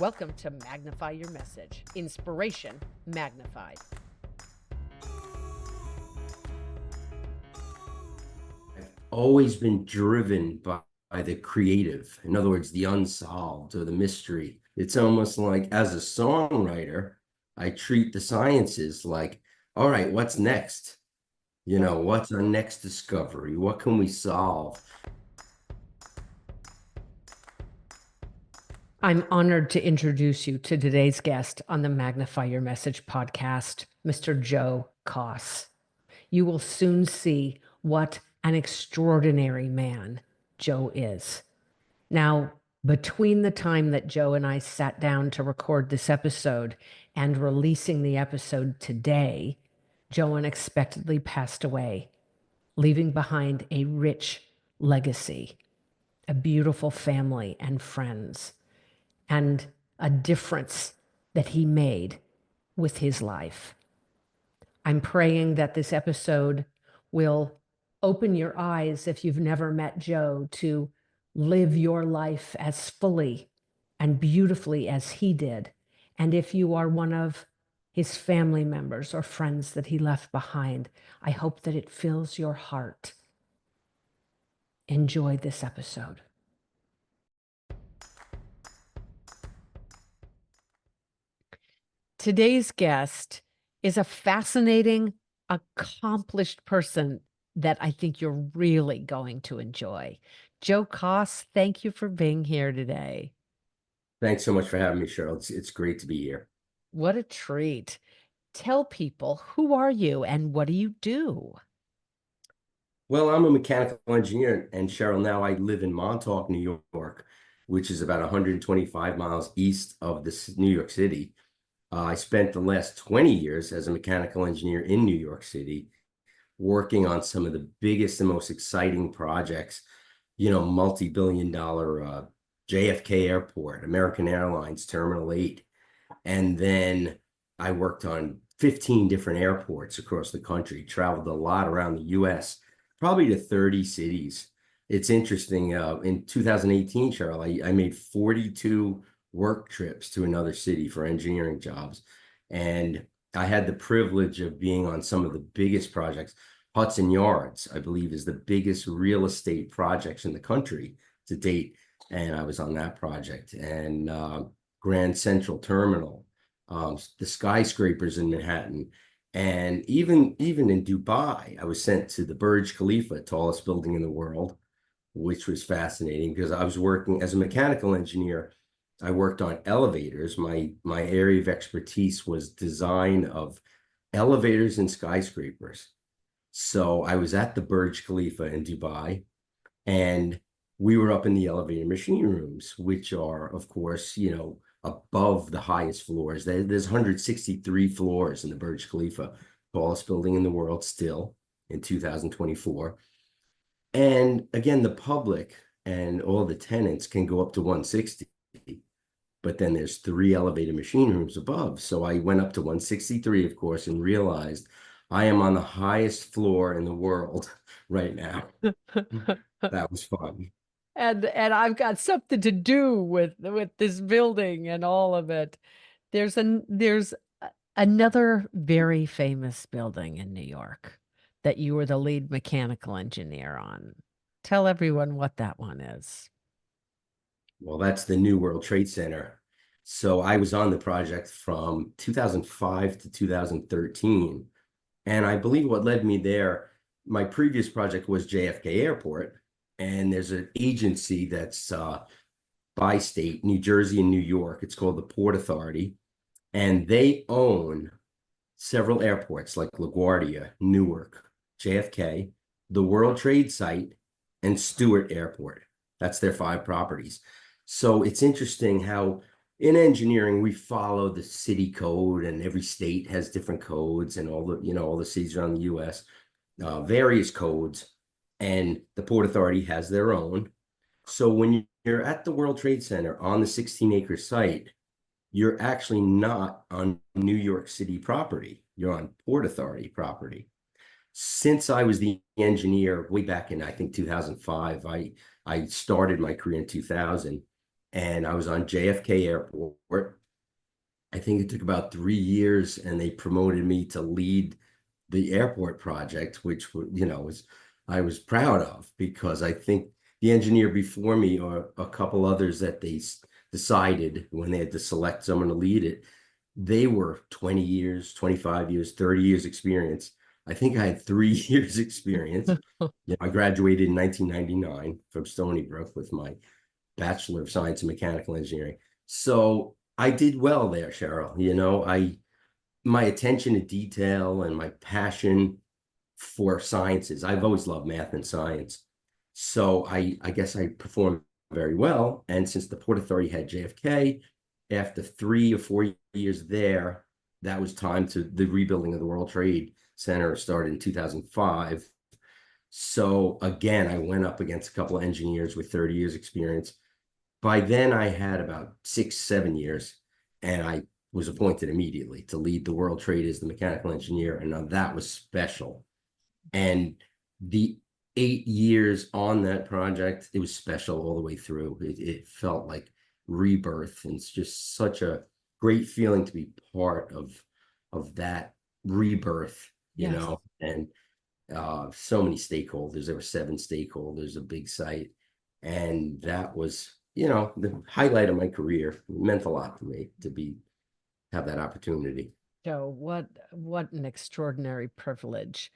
Welcome to Magnify Your Message. Inspiration magnified. I've always been driven by the creative. In other words, the unsolved or the mystery. It's almost like as a songwriter, I treat the sciences like, all right, what's next? What's our next discovery? What can we solve? I'm honored to introduce you to today's guest on the Magnify Your Message podcast, Mr. Joe Coss. You will soon see what an extraordinary man Joe is. Now, between the time that Joe and I sat down to record this episode and releasing the episode today, Joe unexpectedly passed away, leaving behind a rich legacy, a beautiful family and friends, and a difference that he made with his life. I'm praying that this episode will open your eyes, if you've never met Joe, to live your life as fully and beautifully as he did. And if you are one of his family members or friends that he left behind, I hope that it fills your heart. Enjoy this episode. Today's guest is a fascinating, accomplished person that I think you're really going to enjoy. Joe Coss, thank you for being here today. Thanks so much for having me, Cheryl. It's great to be here. What a treat. Tell people, who are you and what do you do? Well, I'm a mechanical engineer, and Cheryl, now I live in Montauk, New York, which is about 125 miles east of this New York City. I spent the last 20 years as a mechanical engineer in New York City, working on some of the biggest and most exciting projects, multi-billion dollar JFK Airport, American Airlines Terminal 8. And then I worked on 15 different airports across the country, traveled a lot around the US, probably to 30 cities. It's interesting. In 2018, Cheryl, I made 42 work trips to another city for engineering jobs. And I had the privilege of being on some of the biggest projects. Hudson Yards, I believe, is the biggest real estate projects in the country to date. And I was on that project. And Grand Central Terminal, the skyscrapers in Manhattan. And even in Dubai, I was sent to the Burj Khalifa, tallest building in the world, which was fascinating because I was working as a mechanical engineer. I worked on elevators. My area of expertise was design of elevators and skyscrapers. So I was at the Burj Khalifa in Dubai, and we were up in the elevator machine rooms, which are, of course, above the highest floors. There's 163 floors in the Burj Khalifa, tallest building in the world still in 2024. And again, the public and all the tenants can go up to 160, but then there's 3 elevator machine rooms above. So I went up to 163, of course, and realized I am on the highest floor in the world right now. That was fun. And I've got something to do with this building and all of it. There's another very famous building in New York that you were the lead mechanical engineer on. Tell everyone what that one is. Well, that's the New World Trade Center. So I was on the project from 2005 to 2013. And I believe what led me there, my previous project was JFK Airport. And there's an agency that's by state, New Jersey and New York. It's called the Port Authority. And they own several airports like LaGuardia, Newark, JFK, the World Trade Site, and Stewart Airport. That's their 5 properties. So it's interesting how in engineering we follow the city code, and every state has different codes, and all the cities around the US, various codes, and the Port Authority has their own. So when you're at the World Trade Center on the 16-acre site, you're actually not on New York City property. You're on Port Authority property. Since I was the engineer way back in, I think, 2005, I started my career in 2000. and I was on JFK Airport. I think it took about 3 years, and they promoted me to lead the airport project, which was I was proud of, because I think the engineer before me, or a couple others that they decided when they had to select someone to lead it, they were 20 years, 25 years, 30 years experience. I think I had 3 years experience. I graduated in 1999 from Stony Brook with my Bachelor of Science in Mechanical Engineering. So I did well there, Cheryl. My attention to detail and my passion for sciences. I've always loved math and science. So I guess I performed very well. And since the Port Authority had JFK, after 3 or 4 years there, that was time to the rebuilding of the World Trade Center started in 2005. So again, I went up against a couple of engineers with 30 years experience. By then I had about 6, 7 years, and I was appointed immediately to lead the World Trade as the mechanical engineer. And now that was special. And the 8 years on that project, it was special all the way through. It felt like rebirth, and it's just such a great feeling to be part of that rebirth, Yes. and so many stakeholders. There were 7 stakeholders, a big site, and that was, the highlight of my career. It meant a lot to me to have that opportunity. Joe, what an extraordinary privilege.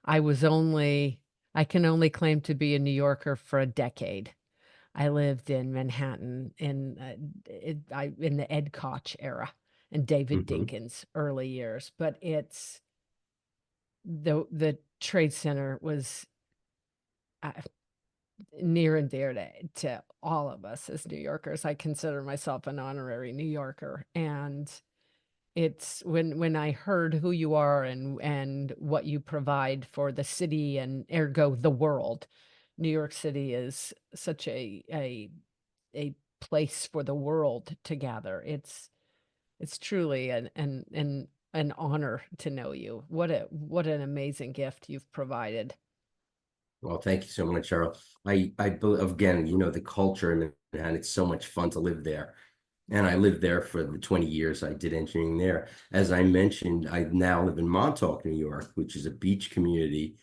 I can only claim to be a New Yorker for a decade. I lived in Manhattan in the Ed Koch era and David Mhm. Dinkins early years, but it's the Trade Center was uh, near and dear to all of us as New Yorkers. I consider myself an honorary New Yorker, and it's when I heard who you are and what you provide for the city and ergo the world. New York City is such a place for the world to gather. It's truly an honor to know you. What an amazing gift you've provided. Well, thank you so much, Cheryl. Again, the culture, and it's so much fun to live there. And I lived there for the 20 years I did engineering there. As I mentioned, I now live in Montauk, New York, which is a beach community,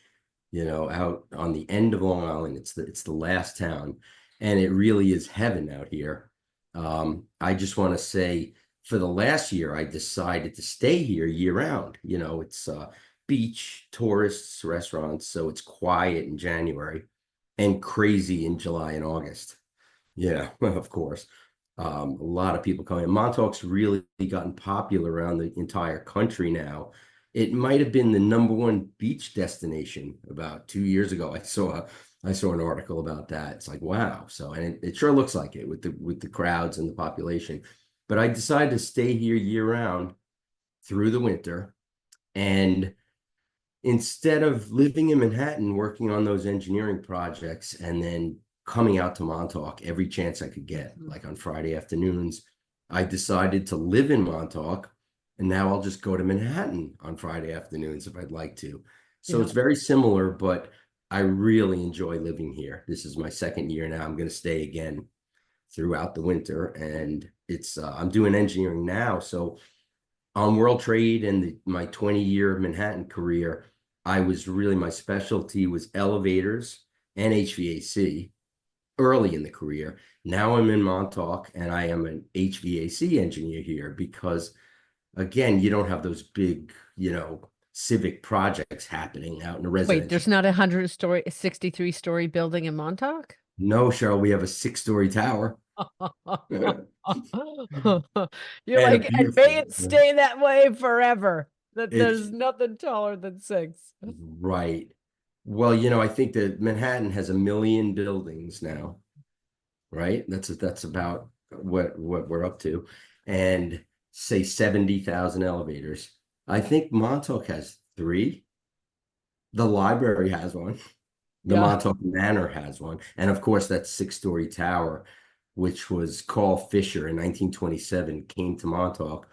out on the end of Long Island. It's the last town, and it really is heaven out here. I just want to say, for the last year, I decided to stay here year round. It's beach, tourists, restaurants, so it's quiet in January and crazy in July and August. Yeah, of course. A lot of people coming. Montauk's really gotten popular around the entire country now. It might have been the #1 beach destination about 2 years ago. I saw an article about that. It's like, wow. So, and it sure looks like it with the crowds and the population. But I decided to stay here year round through the winter, and instead of living in Manhattan, working on those engineering projects, and then coming out to Montauk every chance I could get, Mhm. like on Friday afternoons, I decided to live in Montauk, and now I'll just go to Manhattan on Friday afternoons if I'd like to. So Yeah. it's very similar, but I really enjoy living here. This is my second year now. I'm going to stay again throughout the winter, and I'm doing engineering now. So on World Trade and my 20-year Manhattan career, my specialty was elevators and HVAC early in the career. Now I'm in Montauk, and I am an HVAC engineer here because, again, you don't have those big, civic projects happening out in the Wait, residential. there's not 63-story building in Montauk? No, Cheryl, we have a 6-story tower and You're a like, and may beautiful. it stay that way forever. That It's there's nothing taller than 6. right. Well, I think that Manhattan has 1 million buildings now, right? That's about what we're up to, and say 70,000 elevators. I think Montauk has three. The library has one. The Yeah. Montauk Manor has one, and of course that 6-story tower, which was Carl Fisher in 1927, came to Montauk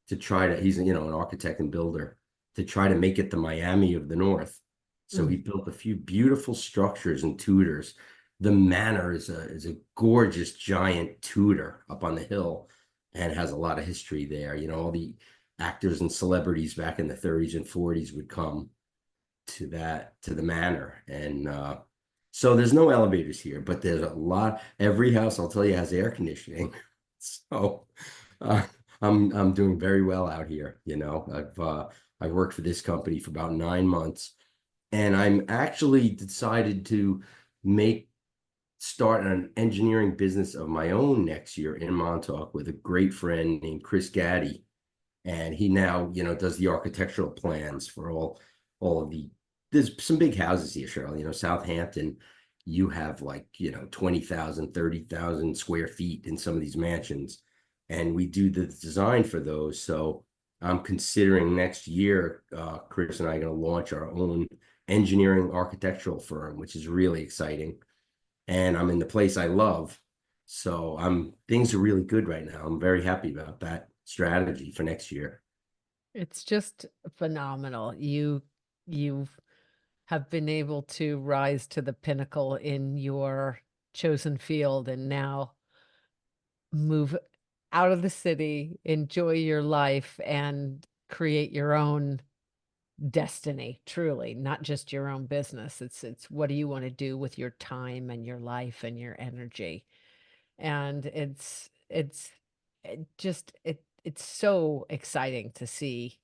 to try to. He's an architect and builder, to try to make it the Miami of the North. So he Mm. built a few beautiful structures and Tudors the manor is a gorgeous giant Tudor up on the hill, and has a lot of history there. You know, all the actors and celebrities back in the 30s and 40s would come to the manor. And so there's no elevators here, but there's a lot. Every house, I'll tell you, has air conditioning. So uh, I'm doing very well out here. You know, I worked for this company for about 9 months, and I'm actually decided to make start an engineering business of my own next year in Montauk with a great friend named Chris Gaddy. And he now, you know, does the architectural plans for all of the, there's some big houses here, Cheryl. You know, Southampton, you have like, you know, 20,000, 30,000 square feet in some of these mansions. And we do the design for those. So I'm considering next year, Chris and I are going to launch our own engineering architectural firm, which is really exciting. And I'm in the place I love. So things are really good right now. I'm very happy about that strategy for next year. It's just phenomenal. You have been able to rise to the pinnacle in your chosen field and now move out of the city, enjoy your life, and create your own destiny, truly, not just your own business. It's what do you want to do with your time and your life and your energy? And it's so exciting to see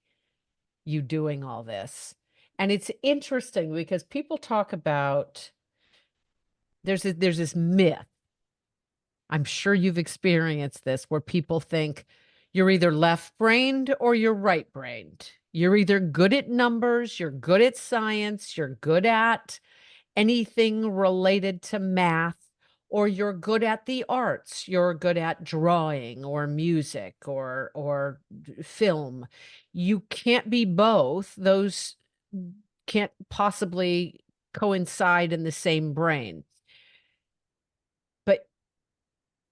you doing all this. And it's interesting because people talk about there's this myth. I'm sure you've experienced this where people think you're either left-brained or you're right-brained. You're either good at numbers, you're good at science, you're good at anything related to math, or you're good at the arts. You're good at drawing or music or film. You can't be both. Those can't possibly coincide in the same brain. But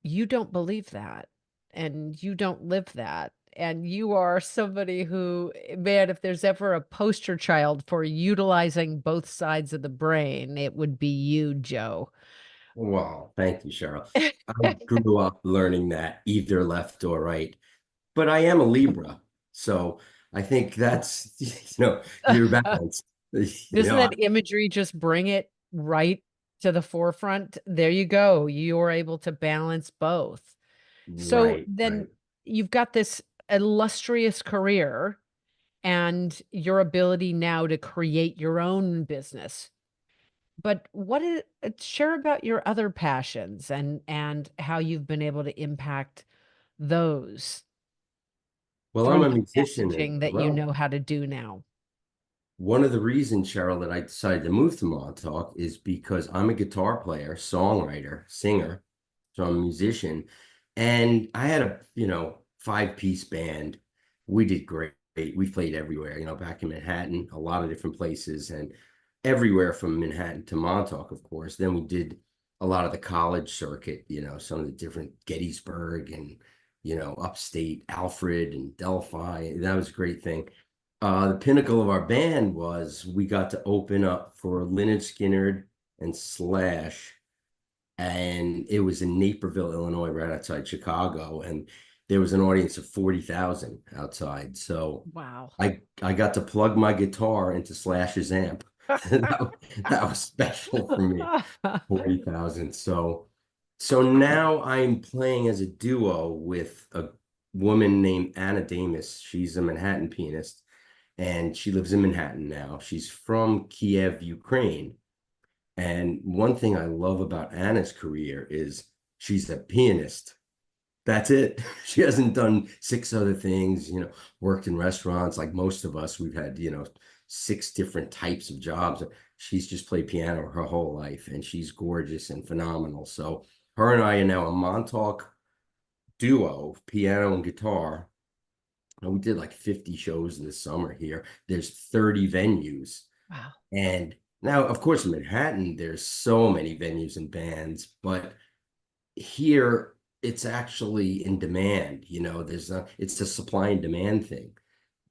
you don't believe that, and you don't live that. And you are somebody who, man, if there's ever a poster child for utilizing both sides of the brain, it would be you, Joe. Wow, thank you, Cheryl. I grew up learning that either left or right, but I am a Libra. So I think that's, you know, you're balanced. You Doesn't know, that imagery just bring it right to the forefront? There you go. You're able to balance both. So right, then right. you've got this illustrious career and your ability now to create your own business. But what is share about your other passions and how you've been able to impact those Well, I'm through a the musician as messaging that you well. know how to do now. One of the reasons, Cheryl, that I decided to move to Montauk is because I'm a guitar player, songwriter, singer, so I'm a musician. And I had a, you know, five-piece band. We did great. We played everywhere, you know, back in Manhattan, a lot of different places, and everywhere from Manhattan to Montauk, of course. Then we did a lot of the college circuit, you know, some of the different Gettysburg and, you know, upstate Alfred and Delphi. That was a great thing. The pinnacle of our band was we got to open up for Lynyrd Skynyrd and Slash, and it was in Naperville, Illinois, right outside Chicago, and there was an audience of 40,000 outside. So Wow. I got to plug my guitar into Slash's amp. That was special for me. 40,000. So now I'm playing as a duo with a woman named Anna Damus. She's a Manhattan pianist, and she lives in Manhattan now. She's from Kiev, Ukraine. And one thing I love about Anna's career is she's a pianist. That's it. She hasn't done six other things, you know, worked in restaurants like most of us. We've had, you know, six different types of jobs. She's just played piano her whole life, and she's gorgeous and phenomenal. So her and I are now a Montauk duo, piano and guitar. And we did like 50 shows in the summer here. There's 30 venues. Wow. And now, of course, in Manhattan, there's so many venues and bands, but here it's actually in demand. You know, it's a supply and demand thing.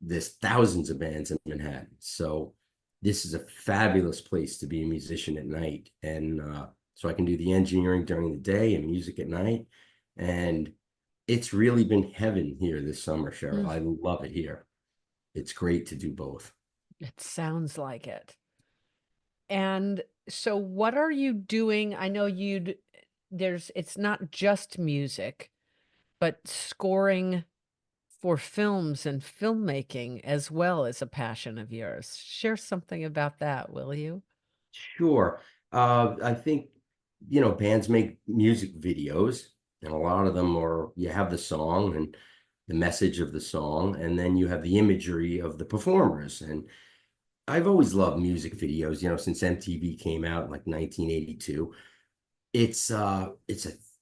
There's thousands of bands in Manhattan. So this is a fabulous place to be a musician at night. And so I can do the engineering during the day and music at night. And it's really been heaven here this summer, Cheryl. Mm, I love it here. It's great to do both. it sounds like it. And so what are you doing? I know it's not just music, but scoring for films and filmmaking as well as a passion of yours. Share something about that, will you? Sure. I think, bands make music videos, and a lot of them are, you have the song and the message of the song, and then you have the imagery of the performers. And I've always loved music videos, since MTV came out in like 1982. It's a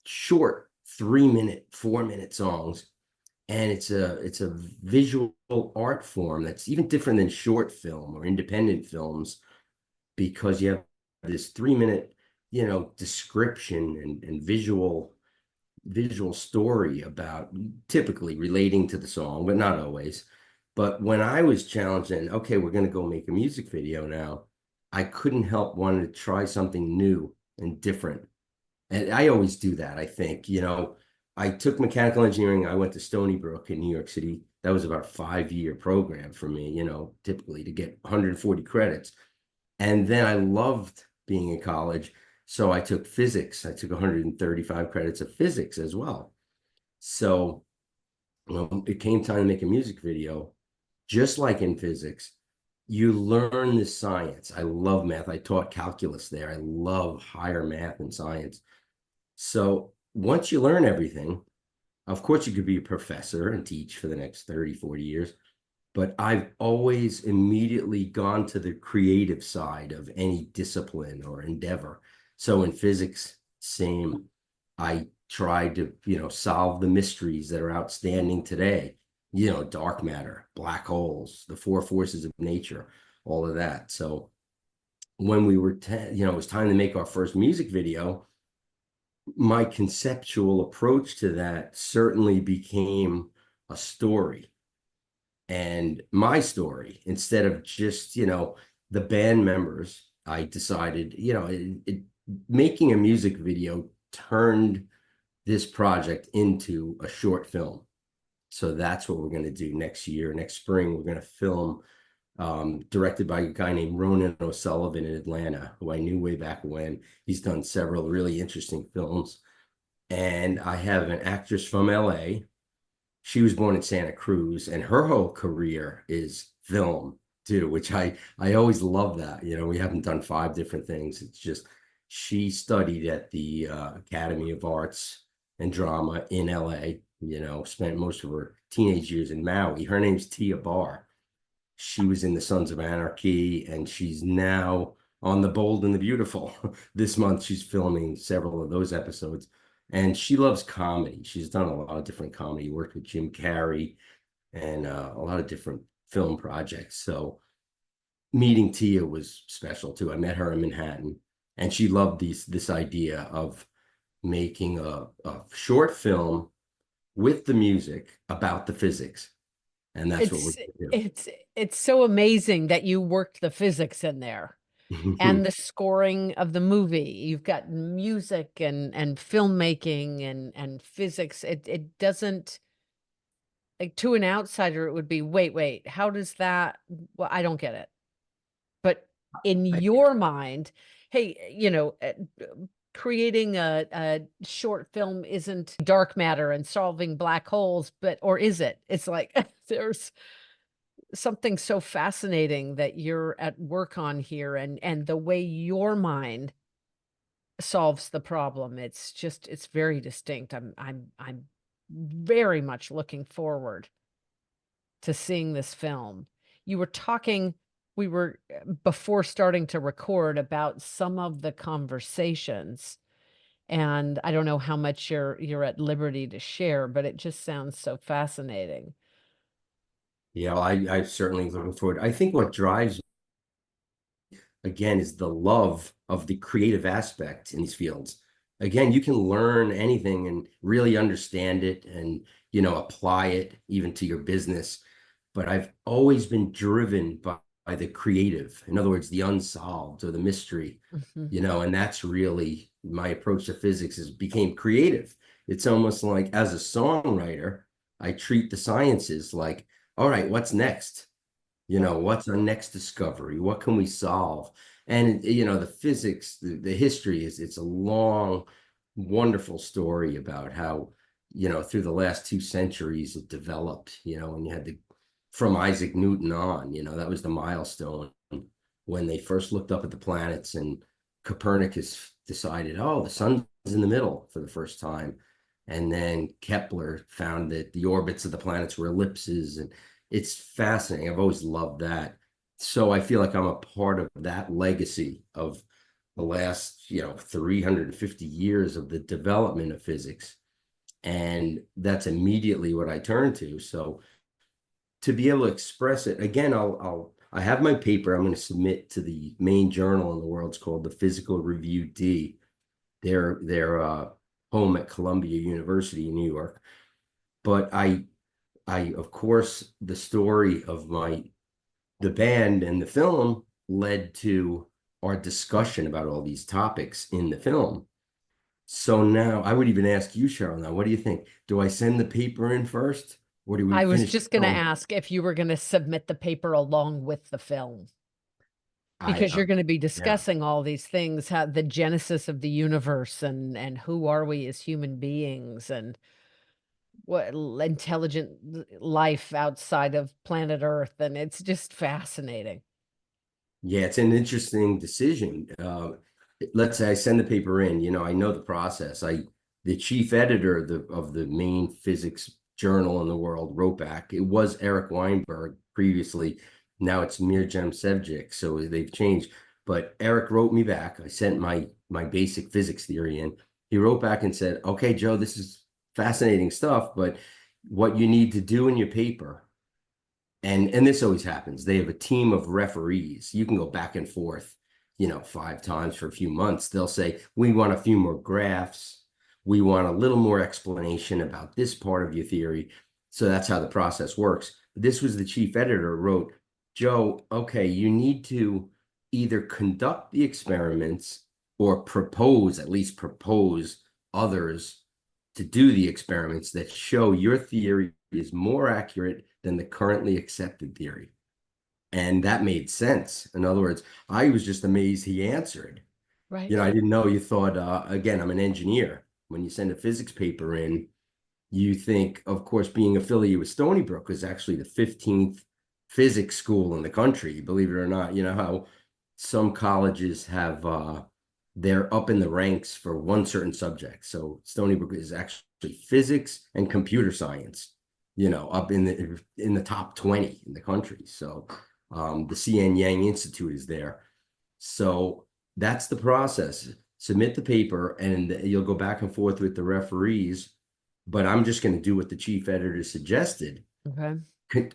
short 3 minute, 4 minute songs, and it's a visual art form that's even different than short film or independent films, because you have this 3 minute, description and visual story about, typically relating to the song, but not always. But when I was challenged and, okay, we're going to go make a music video now, I couldn't help wanting to try something new and different. And I always do that, I think. I took mechanical engineering. I went to Stony Brook in New York City. That was about a 5 year program for me, typically to get 140 credits. And then I loved being in college. So I took physics. I took 135 credits of physics as well. So when it came time to make a music video, just like in physics, you learn the science. I love math. I taught calculus there. I love higher math and science. So once you learn everything, of course, you could be a professor and teach for the next 30, 40 years. But I've always immediately gone to the creative side of any discipline or endeavor. So in physics, same. I tried to, solve the mysteries that are outstanding today. Dark matter, black holes, the four forces of nature, all of that. So when we were 10, it was time to make our first music video. My conceptual approach to that certainly became a story, and my story, instead of just, the band members. I decided, making a music video turned this project into a short film. So that's what we're going to do next year. Next spring, we're going to film, directed by a guy named Ronan O'Sullivan in Atlanta, who I knew way back when. He's done several really interesting films. And I have an actress from LA. She was born in Santa Cruz, and her whole career is film too, which I always love that. We haven't done five different things. It's just she studied at the Academy of Arts and Drama in LA. Spent most of her teenage years in Maui. Her name's Tia Barr. She was in the Sons of Anarchy, and she's now on The Bold and the Beautiful. This month, she's filming several of those episodes. And she loves comedy. She's done a lot of different comedy, worked with Jim Carrey and a lot of different film projects. So meeting Tia was special too. I met her in Manhattan, and she loved this idea of making a short film with the music about the physics. And that's what It's we're going it's so amazing that you worked the physics in there to and do. the scoring of the movie. You've got music and filmmaking and physics. It doesn't, like, to an outsider it would be, wait, how does that, well, I don't get it. But in your mind, hey, creating a short film isn't dark matter and solving black holes, but or is it? It's like there's something so fascinating that you're at work on here, and the way your mind solves the problem. It's very distinct. I'm very much looking forward to seeing this film. You were talking, we were before starting to record, about some of the conversations, and I don't know how much you're at liberty to share, but it just sounds so fascinating. Yeah, well, I certainly looking forward. I think what drives, again, is the love of the creative aspect in these fields. Again, you can learn anything and really understand it and, apply it even to your business. But I've always been driven by the creative. In other words, the unsolved or the mystery, Mhm. and that's really my approach to physics is became creative. It's almost like as a songwriter, I treat the sciences like, all right, what's next? Right. What's our next discovery? What can we solve? And the physics, the history it's a long, wonderful story about how, through the last 2 centuries it developed, and you had from Isaac Newton on, that was the milestone when they first looked up at the planets and Copernicus decided, oh, the sun's in the middle for the first time. And then Kepler found that the orbits of the planets were ellipses, and it's fascinating. I've always loved that. So I feel like I'm a part of that legacy of the last, 350 years of the development of physics. And that's immediately what I turn to. So to be able to express it again, I have my paper I'm going to submit to the main journal in the world. It's called the Physical Review D. They're home at Columbia University in New York. But I of course the story of the band and the film led to our discussion about all these topics in the film. So now I would even ask you, Cheryl, now, what do you think? Do I send the paper in first, or do we I was finish just the going to film? ask if you were going to submit the paper along with the film, I because you're going to be yeah. discussing all these things, how the genesis of the universe and who are we as human beings and what intelligent life outside of planet Earth, and it's just fascinating. Yeah, it's an interesting decision. Let's say I send the paper in, I know the process. The chief editor of the main physics journal in the world wrote back. It was Eric Weinberg previously. Now it's Mirjam Sevcik, so they've changed. But Eric wrote me back. I sent my basic physics theory in. He wrote back and said, "Okay, Joe, this is fascinating stuff, but what you need to do in your paper." And this always happens. They have a team of referees. You can go back and forth, 5 times for a few months. They'll say, we want a few more graphs. We want a little more explanation about this part of your theory. So that's how the process works. This was the chief editor wrote, Joe, okay, you need to either conduct the experiments or at least propose others to do the experiments that show your theory is more accurate than the currently accepted theory. And that made sense. In other words, I was just amazed he answered. Right. I didn't know you thought, again, I'm an engineer. When you send a physics paper in, you think, of course, being affiliated with Stony Brook is actually the 15th physics school in the country, believe it or not. You know how some colleges have they're up in the ranks for one certain subject. So Stony Brook is actually physics and computer science, up in the top 20 in the country. So the CN Yang Institute is there. So that's the process. Submit the paper and you'll go back and forth with the referees, but I'm just going to do what the chief editor suggested. Okay.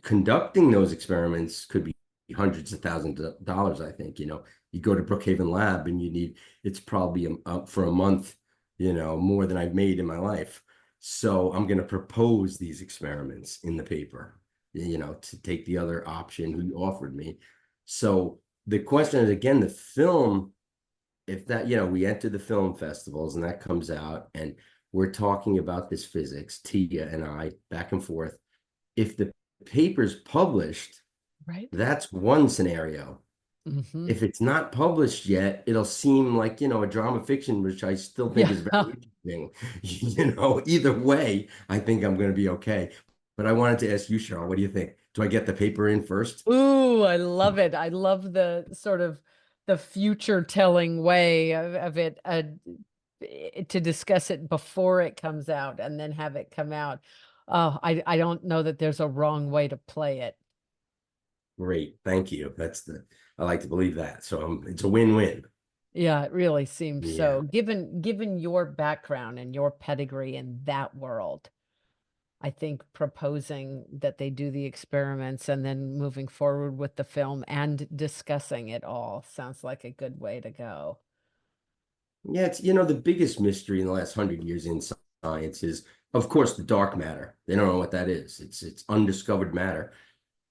Conducting those experiments could be hundreds of thousands of dollars, I think. You go to Brookhaven Lab and it's probably up for a month, more than I've made in my life. So I'm going to propose these experiments in the paper, to take the other option who offered me. So the question is, again, the film, if that, we enter the film festivals and that comes out and we're talking about this physics, Tia and I, back and forth. If the paper's published, Right. that's one scenario. Hmm. If it's not published yet, it'll seem like, a drama fiction, which I still think Yeah. is very interesting. Either way, I think I'm going to be okay. But I wanted to ask you, Cheryl, what do you think? Do I get the paper in first? Ooh, I love it. I love the sort of the future telling way of it, to discuss it before it comes out and then have it come out. Oh, I don't know that there's a wrong way to play it. Great. Thank you. I like to believe that. So it's a win-win. Yeah, it really seems Yeah. so. Given your background and your pedigree in that world, I think proposing that they do the experiments and then moving forward with the film and discussing it all sounds like a good way to go. Yeah, it's the biggest mystery in the last 100 years in science is, of course, the dark matter. They don't know what that is. It's undiscovered matter.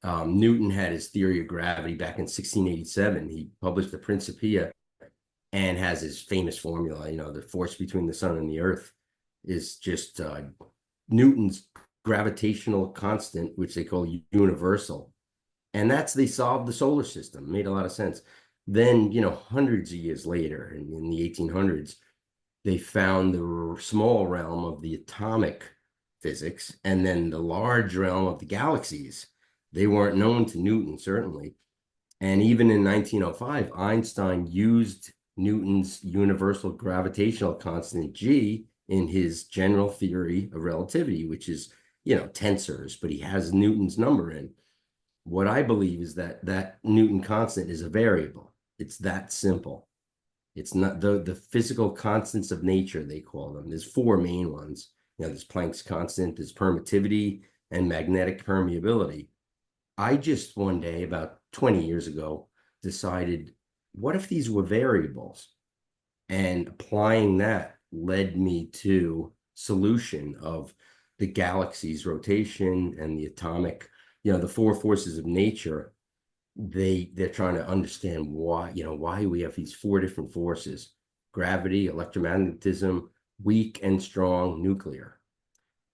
Newton had his theory of gravity back in 1687. He published the Principia, and has his famous formula. The force between the sun and the earth is just Newton's gravitational constant, which they call universal. And they solved the solar system. Made a lot of sense. Then, hundreds of years later, in the 1800s, they found the small realm of the atomic physics and then the large realm of the galaxies. They weren't known to Newton, certainly. And even in 1905, Einstein used Newton's universal gravitational constant G in his general theory of relativity, which is, tensors, but he has Newton's number in. What I believe is that Newton constant is a variable. It's that simple. It's not the physical constants of nature, they call them. There's four main ones. There's Planck's constant, there's permittivity, and magnetic permeability. I just one day, about 20 years ago, decided, what if these were variables? And applying that led me to solution of the galaxy's rotation and the atomic, the four forces of nature. They're trying to understand why we have these four different forces: gravity, electromagnetism, weak and strong nuclear.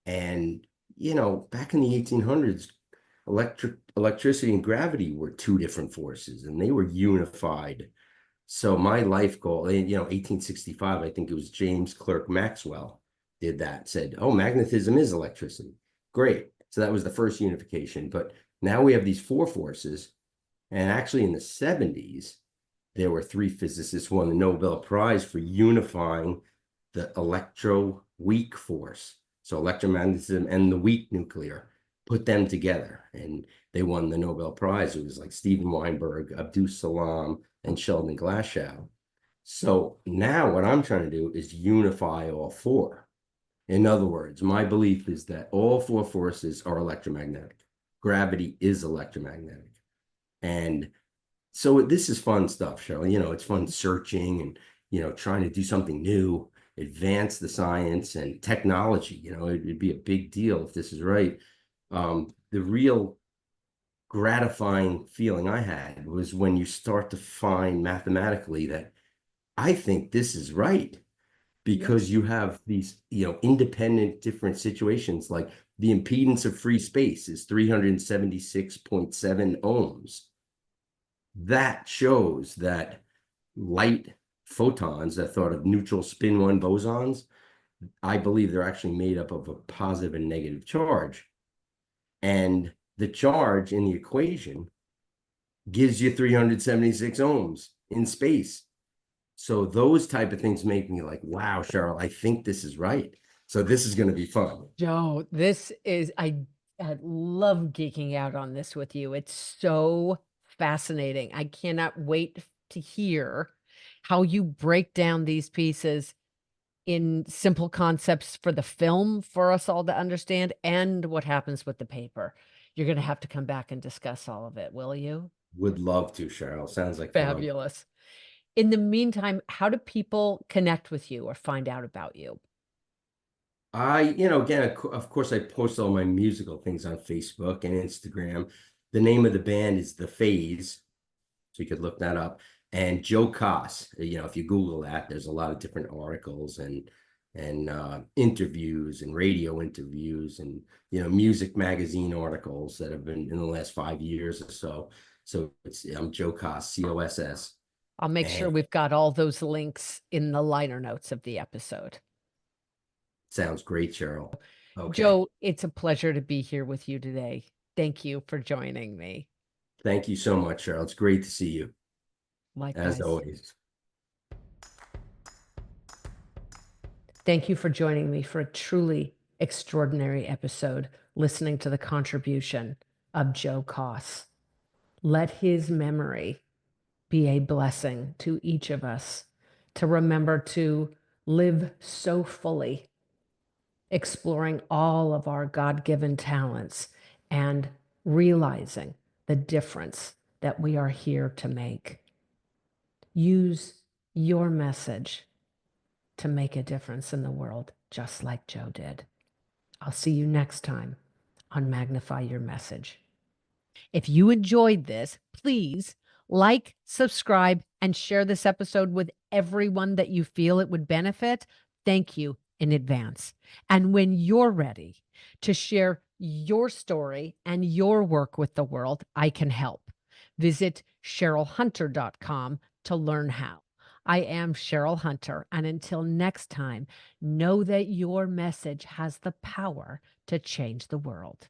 And back in the 1800s, electricity and gravity were two different forces, and they were unified. So my life goal, 1865, I think it was James Clerk Maxwell did that, said, oh, magnetism is electricity. Great. So that was the first unification. But now we have these four forces. And actually in the 70s, there were three physicists who won the Nobel Prize for unifying the electro-weak force. So electromagnetism and the weak nuclear, put them together. And they won the Nobel Prize. It was like Steven Weinberg, Abdus Salam, and Sheldon Glashow. So now what I'm trying to do is unify all four. In other words, my belief is that all four forces are electromagnetic. Gravity is electromagnetic. And so this is fun stuff, Cheryl. It's fun searching and, trying to do something new, advance the science and technology. It'd be a big deal if this is right. The real gratifying feeling I had was when you start to find mathematically that I think this is right, because you have these, independent different situations. Like the impedance of free space is 376.7 ohms. That shows that light photons, that thought of neutral spin one bosons, I believe they're actually made up of a positive and negative charge. And the charge in the equation gives you 376 ohms in space. So those type of things make me like, wow, Cheryl, I think this is right. So this is going to be fun. Joe, I love geeking out on this with you. It's so fascinating. I cannot wait to hear how you break down these pieces in simple concepts for the film for us all to understand, and what happens with the paper. You're going to have to come back and discuss all of it, will you? Would love to, Cheryl. Sounds like fun. Fabulous. In the meantime, how do people connect with you or find out about you? Again, of course, I post all my musical things on Facebook and Instagram. The name of the band is The Phase, so you could look that up. And Joe Coss, if you Google that, there's a lot of different articles and interviews and radio interviews and music magazine articles that have been in the last 5 years or so. So I'm Joe Coss, COSS. I'll make sure we've got all those links in the liner notes of the episode. Sounds great, Cheryl. Okay. Joe, it's a pleasure to be here with you today. Thank you for joining me. Thank you so much, Cheryl. It's great to see you. Likewise. As always. Thank you for joining me for a truly extraordinary episode, listening to the contribution of Joe Coss. Let his memory be a blessing to each of us to remember to live so fully, exploring all of our God-given talents and realizing the difference that we are here to make. Use your message to make a difference in the world, just like Joe did. I'll see you next time on Magnify Your Message. If you enjoyed this, please Like, subscribe, and share this episode with everyone that you feel it would benefit. Thank you in advance. And when you're ready to share your story and your work with the world, I can help. Visit CherylHunter.com to learn how. I am Cheryl Hunter, and until next time, know that your message has the power to change the world.